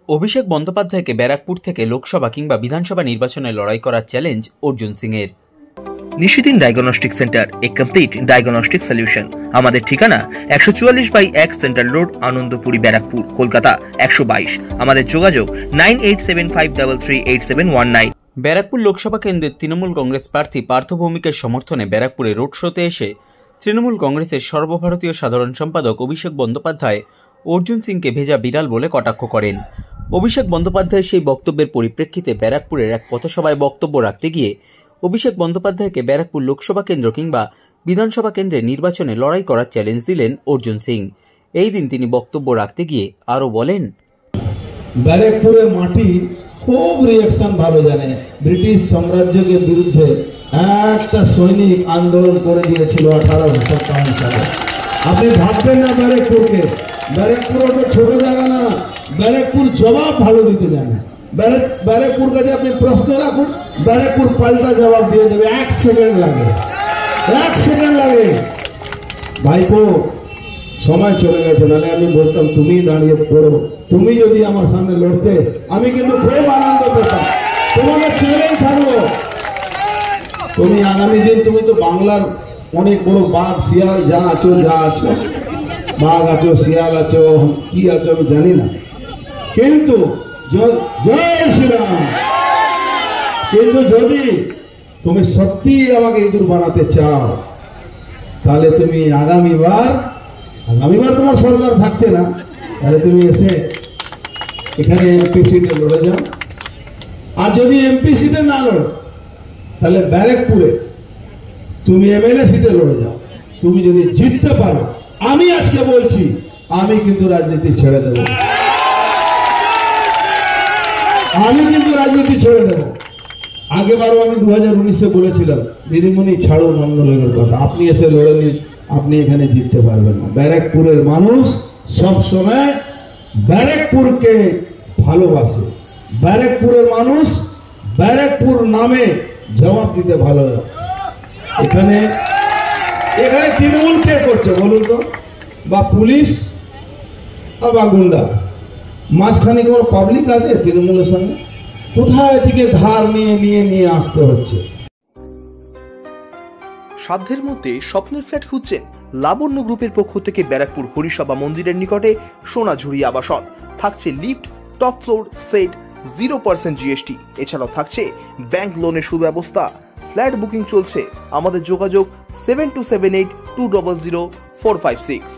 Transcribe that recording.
অভিষেক বন্দ্যোপাধ্যায়কে ব্যারাকপুর থেকে লোকসভা কিংবা বিধানসভা নির্বাচনে লড়াই করার চ্যালেঞ্জ অর্জুন সিংয়ের। নিশিদিন ডায়াগনস্টিক সেন্টার, এ কমপ্লিট ডায়াগনস্টিক সলিউশন। আমাদের ঠিকানা 144/1 সেন্ট্রাল রোড, আনন্দপুরি, ব্যারাকপুর, কলকাতা 122। আমাদের যোগাযোগ 9875338719। ব্যারাকপুর লোকসভা কেন্দ্রের তৃণমূল কংগ্রেস প্রার্থী পার্থ ভৌমিকের সমর্থনে ব্যারাকপুরে রোড শোতে এসে তৃণমূল কংগ্রেসের সর্বভারতীয় সাধারণ সম্পাদক অভিষেক বন্দ্যোপাধ্যায় অর্জুন সিংকে ভেজা বিড়াল বলে কটাক্ষ করেন। অভিষেক বন্দ্যোপাধ্যায়ের সেই বক্তব্যের পরিপ্রেক্ষিতে ব্যারাকপুরের এক পথসভায় বক্তব্য রাখতে গিয়ে অভিষেক বন্দ্যোপাধ্যায়কে ব্যারাকপুর লোকসভা কেন্দ্র কিংবা বিধানসভা কেন্দ্রে নির্বাচনে লড়াই করার চ্যালেঞ্জ দিলেন অর্জুন সিং। এই দিন তিনি বক্তব্য রাখতে গিয়ে আরও বলেন, ব্যারাকপুরের মাটি খুব রিয়াকশন ভালো জানে। ব্রিটিশ সাম্রাজ্যের বিরুদ্ধে একটা সৈনিক আন্দোলন করে দিয়েছিল 1857 সালে। আপনি ভাববেন না ব্যারাকপুরকে, ব্যারাকপুর ওটা ছোট জায়গা না। ব্যারাকপুর জবাব ভালো দিতে জানে। ব্যারাকপুর কাছে আপনি প্রশ্ন রাখুন, ব্যারাকপুর পাল্টা জবাব দিয়ে দেবে। 1 সেকেন্ড লাগে, 1 সেকেন্ড লাগে। ভাইপো, সময় চলে গেছে, নাহলে আমি বলতাম তুমি দাঁড়িয়ে পড়ো। তুমি যদি আমার সামনে লড়তে, আমি কিন্তু খুব আনন্দ পেতাম। তোমাকে চ্যালেঞ্জ থাকবো, তুমি আগামী দিন, তুমি তো বাংলার অনেক বড় বাঘ শিয়াল যা আছো, বাঘ আছো, শিয়াল আছো, কি আছো আমি জানি না, কিন্তু জয় শ্রীরাম। কিন্তু যদি তুমি সত্যি আমাকে ইঁদুর বানাতে চাও, তাহলে তুমি আগামীবার তোমার সরকার থাকছে না, তাহলে তুমি এসে এখানে এমপি সিটে লড়ে যাও। আর যদি এমপি সিটে না লড়ো, তাহলে ব্যারাকপুরে তুমি এমএলএ সিটে লড়ে যাও। তুমি যদি জিততে পারো, আমি আজকে বলছি, আমি কিন্তু রাজনীতি ছেড়ে দেব। আমি কিন্তু রাজনীতি ছেড়ে দেব। আগেবারও আমি 2019-এ বলেছিলাম, দিদিমণি ছাড়ুন অন্য লোকের কথা, আপনি এসে লড়ে নিন, আপনি এখানে জিততে পারবেন না। ব্যারাকপুরের মানুষ সবসময় ব্যারাকপুরকে ভালোবাসে। ব্যারাকপুরের মানুষ ব্যারাকপুর নামে জবাব দিতে ভালো। এখানে তৃণমূল কে করছে বলুন তো? বা পুলিশ বা গুন্ডা? মাঝখানে কোনো পাবলিক আছে তৃণমূলের সঙ্গে? কোথায় থেকে ধার নিয়ে আসতে হচ্ছে। সাধ্যের মধ্যে স্বপ্নের ফ্ল্যাট খুঁজছেন? লাবণ্য গ্রুপের পক্ষ থেকে ব্যারাকপুর হরিসভা মন্দিরের নিকটে সোনাঝুরি আবাসন। থাকছে lift, top floor, set, 0% GST। এছাড়াও থাকছে ব্যাংক লোনের সুব্যবস্থা। ফ্ল্যাট বুকিং চলছে। আমাদের যোগাযোগ 7278200456।